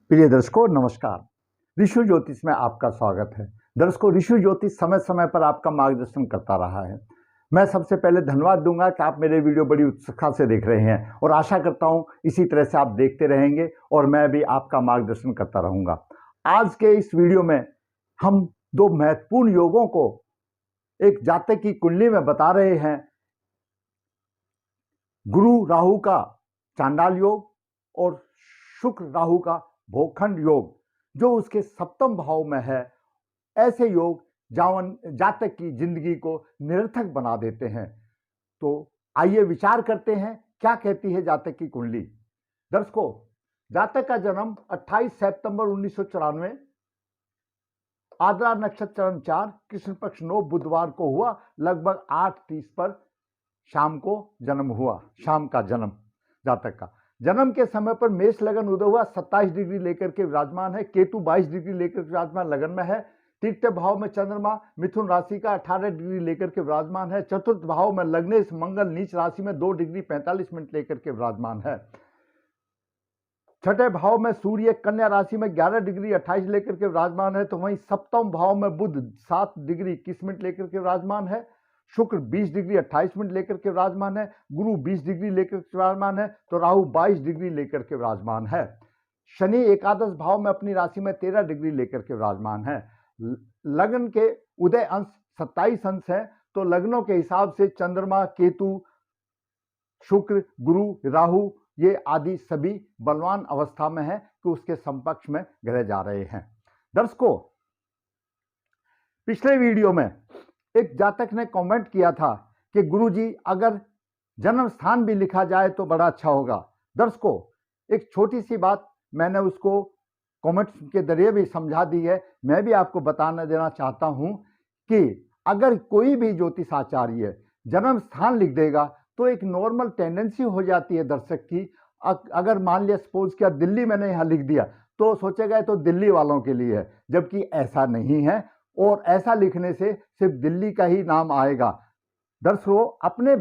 प्रिय दर्शकों नमस्कार। ऋषि ज्योतिष में आपका स्वागत है। दर्शकों, ऋषि ज्योतिष समय समय पर आपका मार्गदर्शन करता रहा है। मैं सबसे पहले धन्यवाद दूंगा कि आप मेरे वीडियो बड़ी उत्सुकता से देख रहे हैं और आशा करता हूं इसी तरह से आप देखते रहेंगे और मैं भी आपका मार्गदर्शन करता रहूंगा। आज के इस वीडियो में हम दो महत्वपूर्ण योगों को एक जातक की कुंडली में बता रहे हैं। गुरु राहु का चांडाल योग और शुक्र राहु का भोखंड योग जो उसके सप्तम भाव में है। ऐसे योग जातक की जिंदगी को निरर्थक बना देते हैं। तो आइए विचार करते हैं क्या कहती है जातक की कुंडली। दर्शकों, जातक का जन्म 28 सितंबर 1994 आद्रा नक्षत्र चरण 4 कृष्ण पक्ष 9 बुधवार को हुआ। लगभग 8:30 पर शाम को जन्म हुआ। शाम का जन्म जातक का जन्म के समय पर मेष लगन उदय हुआ। 27 डिग्री लेकर के विराजमान है। केतु 22 डिग्री लेकर विराजमान लगन में है। तृतीय भाव में चंद्रमा मिथुन राशि का 18 डिग्री लेकर के विराजमान है। चतुर्थ भाव में लग्नेश मंगल नीच राशि में 2 डिग्री 45 मिनट लेकर के विराजमान है। छठे भाव में सूर्य कन्या राशि में 11 डिग्री 28 लेकर के विराजमान है। तो वहीं सप्तम भाव में बुध 7 डिग्री 21 मिनट लेकर के विराजमान है। शुक्र 20 डिग्री 28 मिनट लेकर के विराजमान है। गुरु 20 डिग्री लेकर के विराजमान है। तो राहु 22 डिग्री लेकर के विराजमान है। शनि एकादश भाव में अपनी राशि में 13 डिग्री लेकर के विराजमान है। लग्न के उदय अंश 27 अंश है। तो लग्नों के हिसाब से चंद्रमा केतु शुक्र गुरु राहु ये आदि सभी बलवान अवस्था में है कि उसके समकक्ष में ग्रह जा रहे हैं। दर्शकों, पिछले वीडियो में एक जातक ने कमेंट किया था कि गुरुजी अगर जन्म स्थान भी लिखा जाए तो बड़ा अच्छा होगा। दर्शकों, एक छोटी सी बात मैंने उसको कमेंट्स के जरिए भी समझा दी है। मैं भी आपको बताना देना चाहता हूं कि अगर कोई भी ज्योतिषाचार्य जन्म स्थान लिख देगा तो एक नॉर्मल टेंडेंसी हो जाती है दर्शक की। अगर मान लिया सपोज किया दिल्ली मैंने यहाँ लिख दिया तो सोचेगा तो दिल्ली वालों के लिए है, जबकि ऐसा नहीं है। और ऐसा लिखने से सिर्फ दिल्ली का ही नाम आएगा। दर्शकों, अपने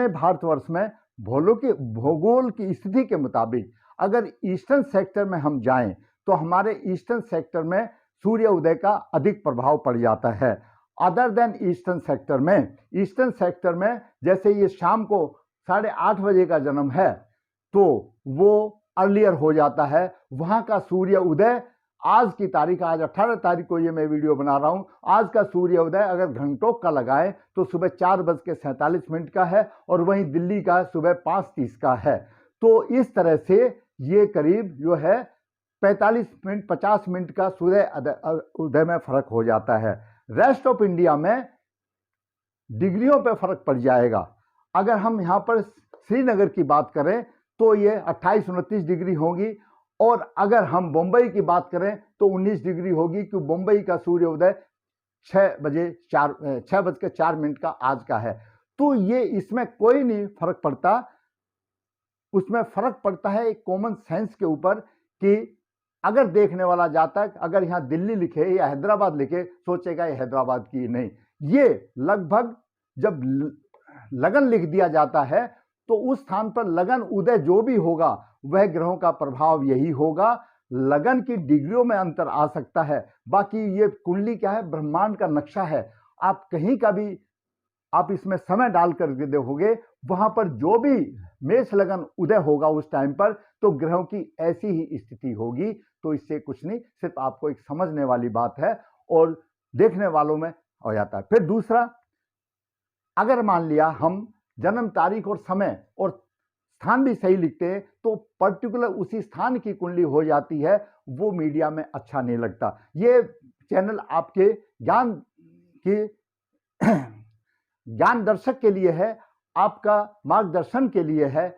भारतवर्ष में भूगोल की स्थिति के मुताबिक अगर ईस्टर्न सेक्टर में हम जाएं तो हमारे ईस्टर्न सेक्टर में सूर्य उदय का अधिक प्रभाव पड़ जाता है। अदर देन ईस्टर्न सेक्टर में जैसे ये शाम को 8:30 बजे का जन्म है तो वो अर्लियर हो जाता है। वहां का सूर्य उदय आज की तारीख, आज 18 तारीख को ये मैं वीडियो बना रहा हूं, आज का सूर्य उदय अगर घंटों का लगाएं तो सुबह 4:47 का है और वहीं दिल्ली का सुबह 5:30 का है। तो इस तरह से ये करीब जो है 45 मिनट 50 मिनट का सूर्य उदय में फर्क हो जाता है। रेस्ट ऑफ इंडिया में डिग्रियों पे फर्क पड़ जाएगा। अगर हम यहाँ पर श्रीनगर की बात करें तो ये 28-29 डिग्री होगी और अगर हम मुंबई की बात करें तो 19 डिग्री होगी, क्योंकि मुंबई का सूर्य उदय 6:04 का आज का है। तो ये इसमें कोई नहीं फर्क पड़ता। उसमें फर्क पड़ता है एक कॉमन सेंस के ऊपर कि अगर देखने वाला जातक अगर यहाँ दिल्ली लिखे या हैदराबाद लिखे सोचेगा ये हैदराबाद की नहीं। ये लगभग जब लगन लिख दिया जाता है तो उस स्थान पर लगन उदय जो भी होगा वह ग्रहों का प्रभाव यही होगा। लगन की डिग्रियों में अंतर आ सकता है। बाकी ये कुंडली क्या है, ब्रह्मांड का नक्शा है। आप कहीं का भी आप इसमें समय डाल कर देखोगे वहां पर जो भी मेष लगन उदय होगा उस टाइम पर तो ग्रहों की ऐसी ही स्थिति होगी। तो इससे कुछ नहीं, सिर्फ आपको एक समझने वाली बात है और देखने वालों में हो जाता है। फिर दूसरा, अगर मान लिया हम जन्म तारीख और समय और स्थान भी सही लिखते हैं तो पर्टिकुलर उसी स्थान की कुंडली हो जाती है, वो मीडिया में अच्छा नहीं लगता। ये चैनल आपके ज्ञान दर्शक के लिए है, आपका मार्गदर्शन के लिए है।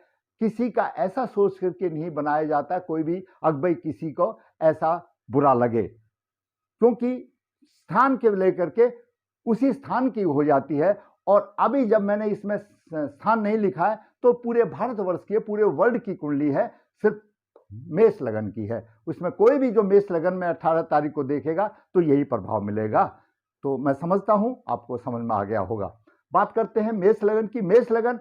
किसी का ऐसा सोच करके नहीं बनाया जाता कोई भी अगबई किसी को ऐसा बुरा लगे, क्योंकि स्थान के लेकर के उसी स्थान की हो जाती है। और अभी जब मैंने इसमें स्थान नहीं लिखा है तो पूरे भारतवर्ष की, पूरे वर्ल्ड की कुंडली है, सिर्फ मेष लगन की है। उसमें कोई भी जो मेष लगन में 18 तारीख को देखेगा तो यही प्रभाव मिलेगा। तो मैं समझता हूं आपको समझ में आ गया होगा। बात करते हैं मेष लगन की। मेष लगन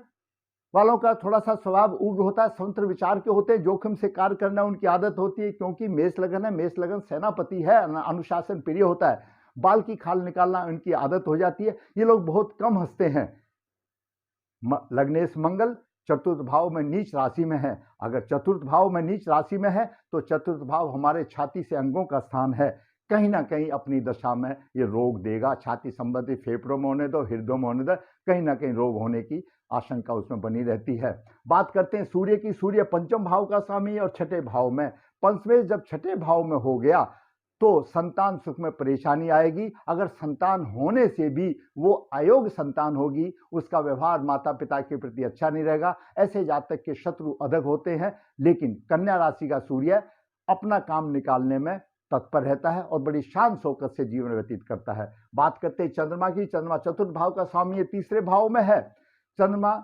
वालों का थोड़ा सा स्वभाव उग्र होता है, स्वतंत्र विचार के होते हैं, जोखिम से कार्य करना उनकी आदत होती है, क्योंकि मेष लगन है, मेष लगन सेनापति है, अनुशासन प्रिय होता है, बाल की खाल निकालना उनकी आदत हो जाती है। ये लोग बहुत कम हंसते हैं। लग्नेश मंगल चतुर्थ भाव में नीच राशि में है। अगर चतुर्थ भाव में नीच राशि में है तो चतुर्थ भाव हमारे छाती से अंगों का स्थान है। कहीं ना कहीं अपनी दशा में ये रोग देगा, छाती संबंधी, फेफड़ों में होने दो, हृदय में होने दो, कहीं ना कहीं रोग होने की आशंका उसमें बनी रहती है। बात करते हैं सूर्य की। सूर्य पंचम भाव का स्वामी है और छठे भाव में। पंचमेश जब छठे भाव में हो गया तो संतान सुख में परेशानी आएगी। अगर संतान होने से भी वो अयोग्य संतान होगी, उसका व्यवहार माता पिता के प्रति अच्छा नहीं रहेगा। ऐसे जातक के शत्रु अधिक होते हैं। लेकिन कन्या राशि का सूर्य अपना काम निकालने में तत्पर रहता है और बड़ी शान शौकत से जीवन व्यतीत करता है। बात करते हैं चंद्रमा की। चंद्रमा चतुर्थ भाव का स्वामी है, तीसरे भाव में है। चंद्रमा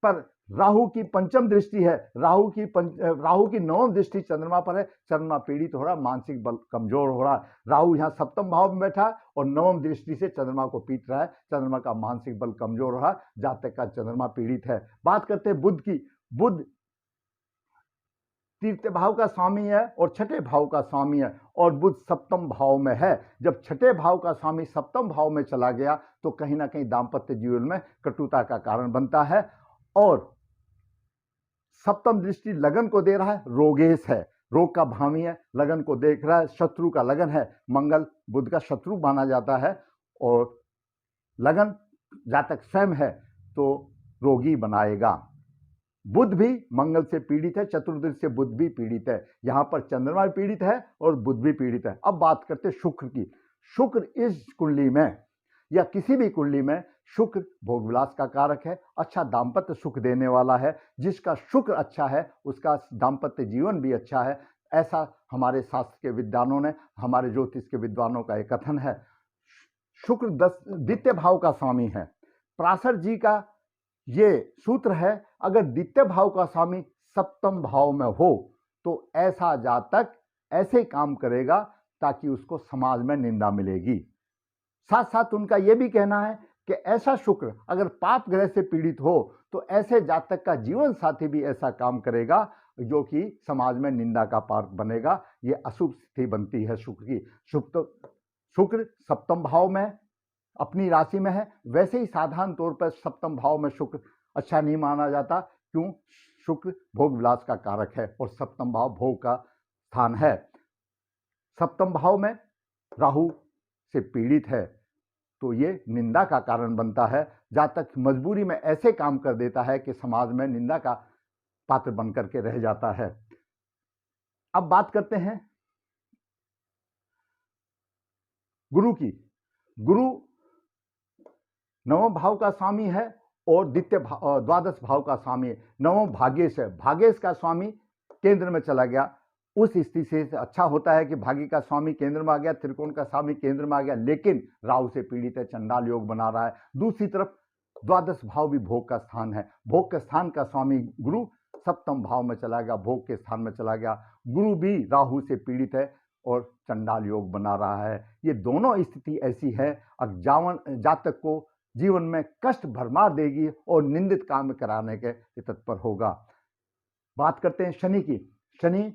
पर राहु की पंचम दृष्टि है, राहु की नवम दृष्टि चंद्रमा पर है। चंद्रमा पीड़ित हो रहा, मानसिक बल कमजोर हो रहा। राहु यहाँ सप्तम भाव में बैठा और नवम दृष्टि से चंद्रमा को पीट रहा है। चंद्रमा का मानसिक बल कमजोर हो रहा, जातक का चंद्रमा पीड़ित है। बात करते हैं बुध की। बुध तृतीय भाव का स्वामी है और छठे भाव का स्वामी है और बुध सप्तम भाव में है। जब छठे भाव का स्वामी सप्तम भाव में चला गया तो कहीं ना कहीं दाम्पत्य जीवन में कटुता का कारण बनता है। और सप्तम दृष्टि लगन को दे रहा है, रोगेश है, रोग का भावी है, लगन को देख रहा है, शत्रु का लगन है। मंगल बुध का शत्रु माना जाता है और लगन जातक स्वयं है तो रोगी बनाएगा। बुध भी मंगल से पीड़ित है, चतुर्दश से बुध भी पीड़ित है। यहां पर चंद्रमा भी पीड़ित है और बुध भी पीड़ित है। अब बात करते हैं शुक्र की। शुक्र इस कुंडली में या किसी भी कुंडली में शुक्र भोग विलास का कारक है, अच्छा दाम्पत्य सुख देने वाला है। जिसका शुक्र अच्छा है उसका दाम्पत्य जीवन भी अच्छा है, ऐसा हमारे शास्त्र के विद्वानों ने, हमारे ज्योतिष के विद्वानों का एक कथन है। शुक्र द्वितीय भाव का स्वामी है। पराशर जी का ये सूत्र है, अगर द्वितीय भाव का स्वामी सप्तम भाव में हो तो ऐसा जातक ऐसे काम करेगा ताकि उसको समाज में निंदा मिलेगी। साथ साथ उनका यह भी कहना है कि ऐसा शुक्र अगर पाप ग्रह से पीड़ित हो तो ऐसे जातक का जीवन साथी भी ऐसा काम करेगा जो कि समाज में निंदा का पात्र बनेगा। ये अशुभ स्थिति बनती है शुक्र की। शुक्र सप्तम भाव में अपनी राशि में है। वैसे ही साधारण तौर पर सप्तम भाव में शुक्र अच्छा नहीं माना जाता, क्यों? शुक्र भोग विलास का कारक है और सप्तम भाव भोग का स्थान है। सप्तम भाव में राहु से पीड़ित है तो ये निंदा का कारण बनता है। जातक मजबूरी में ऐसे काम कर देता है कि समाज में निंदा का पात्र बनकर के रह जाता है। अब बात करते हैं गुरु की। गुरु नवम भाव का स्वामी है और द्वादश भाव का स्वामी है। नवम भाग्येश है, भाग्येश का स्वामी केंद्र में चला गया। उस स्थिति से अच्छा होता है कि भाग्य का स्वामी केंद्र में आ गया, त्रिकोण का स्वामी केंद्र में आ गया, लेकिन राहु से पीड़ित है, चंडाल योग बना रहा है। दूसरी तरफ द्वादश भाव भी भोग का स्थान है। भोग के स्थान का स्वामी गुरु सप्तम भाव में चला गया, भोग के स्थान में चला गया। गुरु भी राहु से पीड़ित है और चंडाल योग बना रहा है। ये दोनों स्थिति ऐसी है जातक को जीवन में कष्ट भरमार देगी और निंदित काम कराने के तत्पर होगा। बात करते हैं शनि की। शनि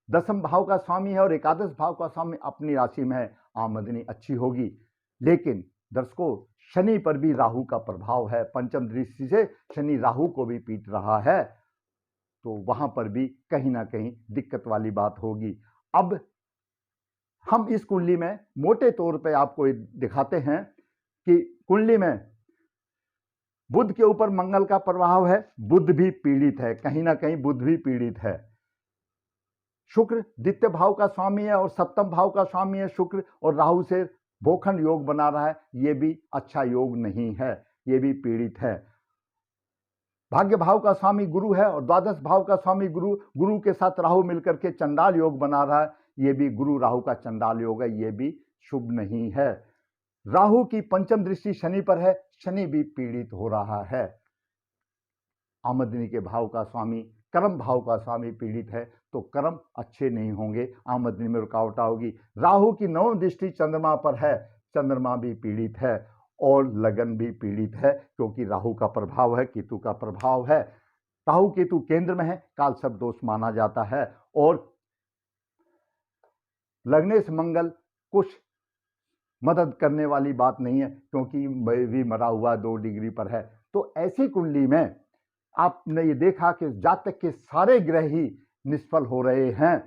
दसम भाव का स्वामी है और एकादश भाव का स्वामी अपनी राशि में है। आमदनी अच्छी होगी, लेकिन दर्शकों शनि पर भी राहु का प्रभाव है। पंचम दृष्टि से शनि राहु को भी पीट रहा है, तो वहां पर भी कहीं ना कहीं दिक्कत वाली बात होगी। अब हम इस कुंडली में मोटे तौर पे आपको दिखाते हैं कि कुंडली में बुध के ऊपर मंगल का प्रभाव है, बुध भी पीड़ित है, कहीं ना कहीं बुध भी पीड़ित है। शुक्र द्वितीय भाव का स्वामी है और सप्तम भाव का स्वामी है शुक्र, और राहु से भोखंड योग बना रहा है। यह भी अच्छा योग नहीं है, यह भी पीड़ित है। भाग्य भाव का स्वामी गुरु है और द्वादश भाव का स्वामी गुरु के साथ राहु मिलकर के चंडाल योग बना रहा है। यह भी गुरु राहु का चंडाल योग है, यह भी शुभ नहीं है। राहु की पंचम दृष्टि शनि पर है, शनि भी पीड़ित हो रहा है। आमदनी के भाव का स्वामी कर्म भाव का स्वामी पीड़ित है, तो कर्म अच्छे नहीं होंगे, आमदनी में रुकावट होगी। राहु की नवम दृष्टि चंद्रमा पर है, चंद्रमा भी पीड़ित है और लगन भी पीड़ित है, क्योंकि राहु का प्रभाव है, केतु का प्रभाव है। राहु केतु केंद्र में है, काल सर्प दोष माना जाता है। और लग्नेश मंगल कुछ मदद करने वाली बात नहीं है, क्योंकि भी मरा हुआ 2 डिग्री पर है। तो ऐसी कुंडली में आपने ये देखा कि जातक के सारे ग्रह ही निष्फल हो रहे हैं।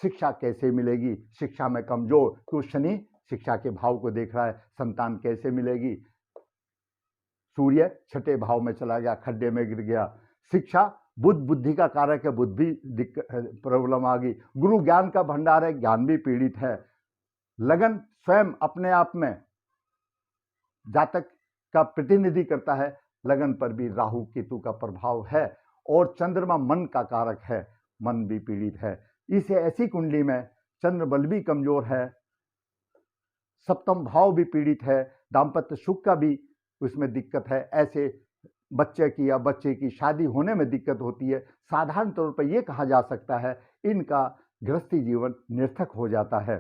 शिक्षा कैसे मिलेगी, शिक्षा में कमजोर, तो शनि शिक्षा के भाव को देख रहा है, संतान कैसे मिलेगी। सूर्य 6ठे भाव में चला गया, खड्डे में गिर गया। शिक्षा बुद्धि का कारक है, बुद्धि प्रॉब्लम आ गई। गुरु ज्ञान का भंडार है, ज्ञान भी पीड़ित है। लगन स्वयं अपने आप में जातक का प्रतिनिधि करता है, लगन पर भी राहु केतु का प्रभाव है। और चंद्रमा मन का कारक है, मन भी पीड़ित है। इसे ऐसी कुंडली में चंद्र बल भी कमजोर है, सप्तम भाव भी पीड़ित है, दाम्पत्य सुख का भी उसमें दिक्कत है। ऐसे बच्चे की या बच्चे की शादी होने में दिक्कत होती है। साधारण तौर पर यह कहा जा सकता है इनका गृहस्थी जीवन निरर्थक हो जाता है।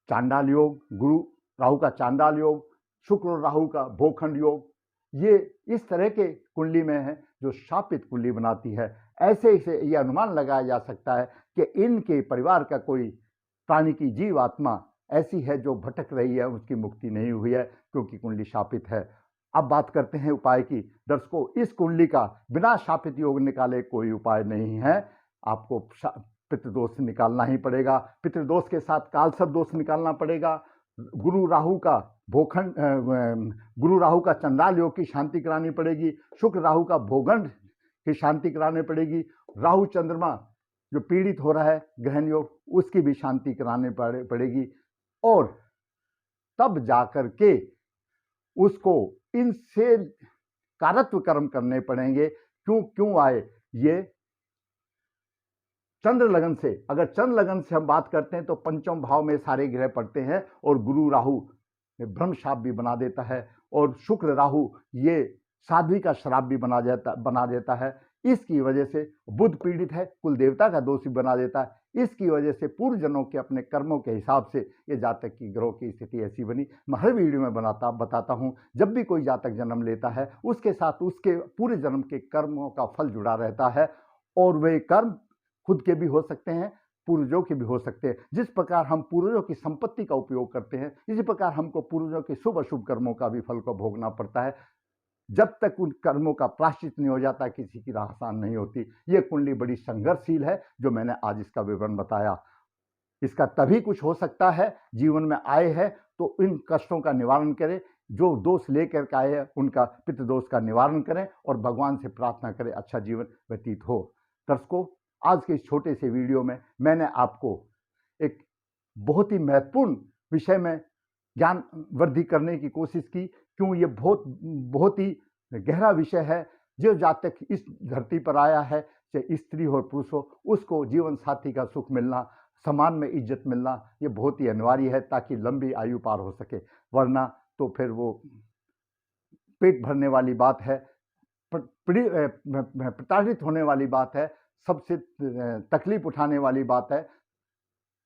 चांडाल योग, गुरु राहु का चांडाल योग, शुक्र और राहु का भोखंड योग, ये इस तरह के कुंडली में है जो शापित कुंडली बनाती है। ऐसे से यह अनुमान लगाया जा सकता है कि इनके परिवार का कोई प्राणी की जीव आत्मा ऐसी है जो भटक रही है, उसकी मुक्ति नहीं हुई है, क्योंकि कुंडली शापित है। अब बात करते हैं उपाय की। दर्शकों, इस कुंडली का बिना शापित योग निकाले कोई उपाय नहीं है। आपको पितृदोष निकालना ही पड़ेगा। पितृदोष के साथ कालसर्प दोष निकालना पड़ेगा। गुरु राहु का भोखंड, गुरु राहु का चंडाल योग की शांति करानी पड़ेगी। शुक्र राहु का भोगंड की शांति करानी पड़ेगी। राहु चंद्रमा जो पीड़ित हो रहा है ग्रहण योग, उसकी भी शांति करानी पड़ेगी। और तब जाकर के उसको इनसे कारत्व कर्म करने पड़ेंगे। क्यों आए ये चंद्र लगन से। अगर चंद्र लगन से हम बात करते हैं तो पंचम भाव में सारे ग्रह पड़ते हैं, और गुरु राहु ब्रह्म शाप भी बना देता है, और शुक्र राहु ये साध्वी का श्राप भी बना देता है। इसकी वजह से बुध पीड़ित है, कुल देवता का दोषी बना देता है। इसकी वजह से पूर्व जनों के अपने कर्मों के हिसाब से ये जातक की ग्रहों की स्थिति ऐसी बनी। मैं हर वीडियो में बताता हूँ, जब भी कोई जातक जन्म लेता है उसके साथ उसके पूरे जन्म के कर्मों का फल जुड़ा रहता है, और वे कर्म खुद के भी हो सकते हैं, पूर्वजों के भी हो सकते हैं। जिस प्रकार हम पूर्वजों की संपत्ति का उपयोग करते हैं, इसी प्रकार हमको पूर्वजों के शुभ अशुभ कर्मों का भी फल को भोगना पड़ता है। जब तक उन कर्मों का प्रायश्चित नहीं हो जाता, किसी की राह आसान नहीं होती। ये कुंडली बड़ी संघर्षशील है, जो मैंने आज इसका विवरण बताया। इसका तभी कुछ हो सकता है, जीवन में आए हैं तो इन कष्टों का निवारण करें। जो दोष लेकर के आए हैं उनका पितृदोष का निवारण करें, और भगवान से प्रार्थना करें अच्छा जीवन व्यतीत हो। दर्शकों, आज के इस छोटे से वीडियो में मैंने आपको एक बहुत ही महत्वपूर्ण विषय में ज्ञान वृद्धि करने की कोशिश की। क्यों, ये बहुत ही गहरा विषय है। जो जातक इस धरती पर आया है, चाहे स्त्री हो पुरुष हो, उसको जीवन साथी का सुख मिलना, समाज में इज्जत मिलना, ये बहुत ही अनिवार्य है, ताकि लंबी आयु पार हो सके। वरना तो फिर वो पेट भरने वाली बात है, प्रताड़ित होने वाली बात है, सबसे तकलीफ उठाने वाली बात है।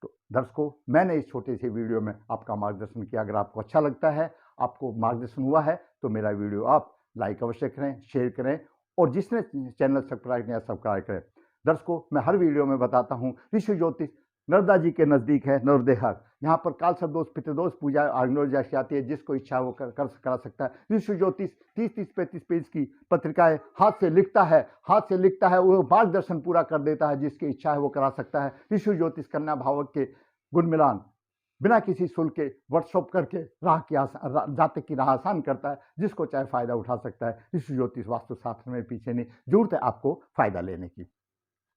तो दर्शकों, मैंने इस छोटे से वीडियो में आपका मार्गदर्शन किया। अगर आपको अच्छा लगता है, आपको मार्गदर्शन हुआ है, तो मेरा वीडियो आप लाइक अवश्य करें, शेयर करें, और जिसने चैनल सब्सक्राइब किया सब्सक्राइब करें। दर्शकों, मैं हर वीडियो में बताता हूँ ऋषि ज्योतिष नर्मदा जी के नज़दीक है, नरदेहर। यहाँ पर कालसर्प दोष, पितृदोष पूजा ऑर्गेनाइज जैसी आती है। जिसको इच्छा वो करा सकता है। ऋषि ज्योतिष 30-35 पेज की पत्रिकाएं हाथ से लिखता है, वो मार्गदर्शन पूरा कर देता है। जिसकी इच्छा है वो करा सकता है। ऋषि ज्योतिष कन्या भावक के गुण मिलान बिना किसी शुल्क के वर्कशॉप करके जातक की राह आसान करता है। जिसको चाहे फायदा उठा सकता है। ऋषि ज्योतिष वास्तुशास्त्र में पीछे नहीं, जरूरत है आपको फायदा लेने की।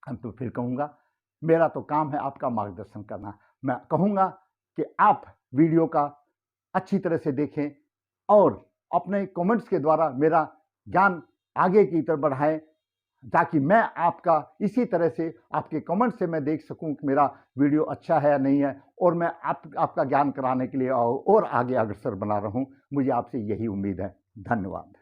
हम तो फिर कहूँगा, मेरा तो काम है आपका मार्गदर्शन करना। मैं कहूँगा कि आप वीडियो का अच्छी तरह से देखें, और अपने कमेंट्स के द्वारा मेरा ज्ञान आगे की तरफ बढ़ाएं, ताकि मैं आपका इसी तरह से आपके कमेंट से मैं देख सकूं कि मेरा वीडियो अच्छा है या नहीं है, और मैं आपका ज्ञान कराने के लिए और आगे अग्रसर बना रहूं। मुझे आपसे यही उम्मीद है। धन्यवाद।